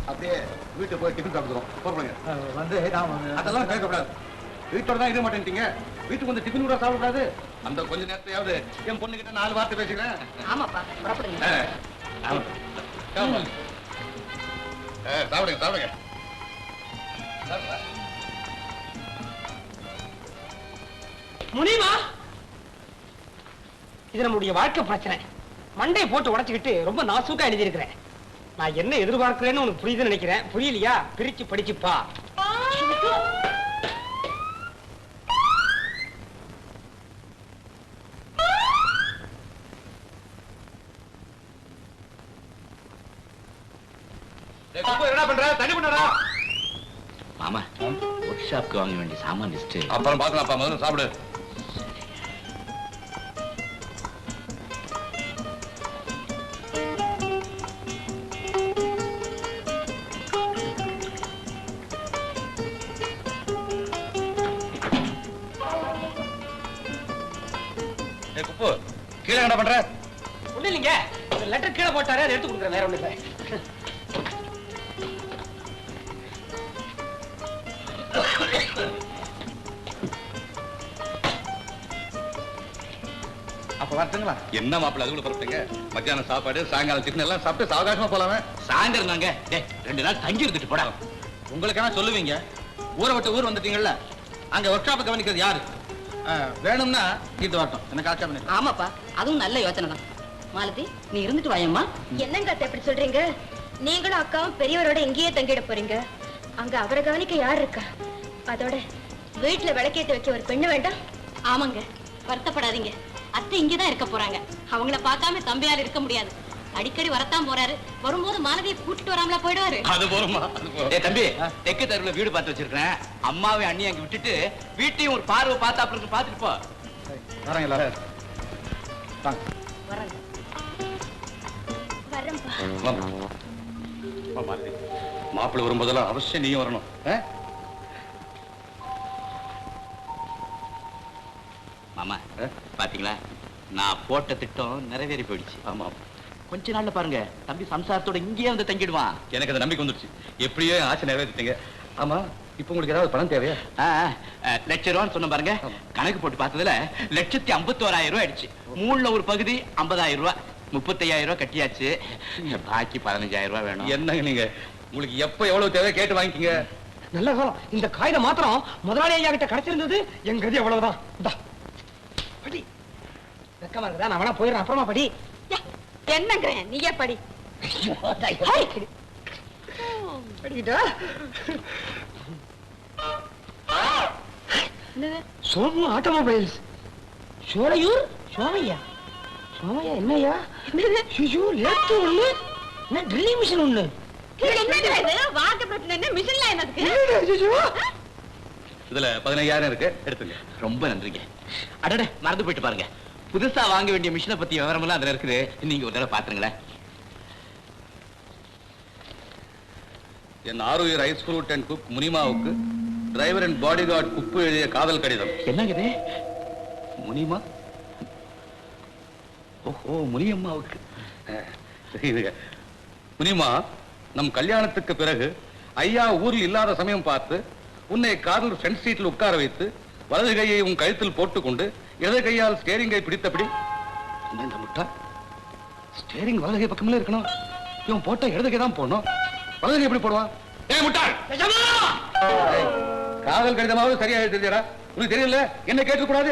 அப்படியே வீட்டுக்கு போய் டிஃபன் சாப்பிடுறோம். போறோங்க. வந்து அதெல்லாம் கேட்கக்கூடாது. வீட்டோட தான் இருக்க மாட்டேன்ட்டீங்க. வீட்டுக்கு வந்து டிஃபன் கூட சாப்பிடக்கூடாது. அந்த கொஞ்ச நேரத்தையாவது என் பொண்ணு கிட்ட 4 வார்த்தை பேசுகிறேன். ஆமாப்பா புறப்படுங்க. சாப்பிடுங்க சாப்பிடுங்க. முனிமா, இது நம்முடைய வாழ்க்கை பிரச்சனை. மண்டையை போட்டு உடைச்சுக்கிட்டு ரொம்ப நாசூக்கா எழுதியிருக்கிறேன். நான் என்ன எதிர்பார்க்கிறேன்னு உனக்கு புரியுதுன்னு நினைக்கிறேன். புரியலையா? பிரிச்சு படிச்சுப்பா. என்ன பண்ற? தண்ணி பண்ணடா. மாமா, ஒர்க் ஷாப்க்கு வாங்க வேண்டிய சாமான் லிஸ்ட் அப்புறம் பார்க்கலாம்ப்பா. முதல்ல சாப்பிடு. குப்பு, கீழே என்ன பண்ற? ஒண்ணு இல்லைங்க, லெட்டர் கீழே போட்டாரு, அதை எடுத்து கொடுக்குறேன். வேற ஒண்ணு இல்லை. அப்ப வரட்டுங்களா? என்ன மாப்பிள்ள அதுக்குள்ள பரப்பிட்டீங்க? மத்தியானம் சாப்பாடு, சாயங்காலம் டிஃபன் எல்லாம் சாப்பிட்டு சாவகாசமா போலாமே. சாயந்தரம் தாங்க 2 நாள் தங்கி இருந்துட்டு போடா. உங்களுக்கான சொல்லுவீங்க. ஊரை விட்டு ஊர் வந்துட்டீங்கல்ல, அங்க ஒர்க் ஷாப் கவனிக்கிறது யாரு? வேணும்னா இது வரட்டும். என்ன காட்சா பண்ணி? ஆமாப்பா, அதுவும் நல்ல யோசனை தான். மாலதி, நீ இருந்துட்டு வாயம்மா. என்னங்க அத்தை எப்படி சொல்றீங்க? நீங்களும் அக்காவும் பெரியவரோட இங்கேயே தங்கிட போறீங்க. அங்க அவரை கவனிக்க யார் இருக்கா? அதோட வீட்டுல விளக்கேத்தி வைக்க ஒரு பெண்ணு வேண்டாம்? ஆமாங்க, வருத்தப்படாதீங்க. அத்தை இங்கதான் இருக்க போறாங்க. அவங்கள பார்க்காம தம்பியார் இருக்க முடியாது. அடிக்கடி வரத்தான் போறாரு. வரும்போது மாலதியை கூட்டிட்டு வராமலா போயிடுவாரு. அது போறோமா? தம்பி, தெற்கு தெருவுல வீடு பார்த்து வச்சிருக்கேன். அம்மாவை அண்ணி அங்க விட்டுட்டு வீட்டையும் ஒரு பார்வை பார்த்து பாத்துட்டு போ. வரேன் எல்லாரும். வரேங்க. மாப்பிள்ளை வரும்போதெல்லாம் அவசியம் நீயும் வரணும். மாமா, பாத்தீங்களா, நான் போட்ட திட்டம் நிறைவேறி போயிடுச்சு. ஆமா, கொஞ்ச நாள்ல பாருங்க, தம்பி சம்சாரத்தோட இங்கேயே வந்து தங்கிடுவான். எனக்கு அந்த நம்பிக்கை வந்துருச்சு. எப்படியோ ஆசை நிறைவேற்றிட்டீங்க. ஆமா, இப்ப உங்களுக்கு ஏதாவது பணம் தேவையா? லட்சம் சொன்ன பாருங்க. கணக்கு போட்டு பார்த்ததுல 1,51,000 ஆயிடுச்சு. 3ல ஒரு பகுதி 50,000, 35,000 கட்டியாச்சு. பாக்கி 15,000 வேணும். என்னங்க நீங்க, உங்களுக்கு எப்ப எவ்வளவு தேவை கேட்டு வாங்கிக்கீங்க. நல்ல காலம். இந்த காகிதம் மாத்திரம் முதலாளி ஐயா கிட்ட கிடைச்சிருந்தது. எங்க கதி அவ்வளவுதான். படி. வெக்கமா இருக்குதா? நான் வேணா போயிடுறேன். அப்புறமா படி. என்னங்க நீயே படி. படிக்கிட்டா? சோமு ஆட்டோமொபைல்ஸ், சோலையூர் சோமையா. சோமையா என்னையா? லேட்டு ஒண்ணு, என்ன ட்ரில்லிங் மிஷின் ஒண்ணு. இதுல 15,000 இருக்கு, எடுத்துங்க. ரொம்ப நன்றிங்க. அடட, மறந்து போயிட்டு பாருங்க. புதுசா வாங்க வேண்டிய மிஷினை பத்தி விவரமெல்லாம் அதுல இருக்குது. நீங்க ஒரு தடவை பாத்துருங்களேன். என் ஆரோக்கிய ரைஸ் ஃப்ரூட் அண்ட் குக் முனிமாவுக்கு driver and bodyguard Kuppu எழுதிய காதல் கடிதம். என்னங்க இது? முனிமா? ஓஹோ, முனியம்மாவுக்கு. முனிமா, நம் கல்யாணத்துக்கு பிறகு ஐயா ஊரில் இல்லாத சமயம் பார்த்து உன்னை காரில் ஃப்ரண்ட் சீட்டில் உட்கார வைத்து வலது கையை உன் கழுத்தில் போட்டுக்கொண்டு இடது கையால் ஸ்டேரிங்கை பிடித்தபடி. இந்த முட்டா, ஸ்டேரிங் வலது கை பக்கமே இருக்கணும். இவன் போட்ட இடது கை தான் போடணும். வலது கை எப்படி போடுவான்? முட்டாள், காதல் கடிதமாவது சரியா தெரிஞ்சடா. உனக்கு தெரியல, என்ன கேட்க கூடாது.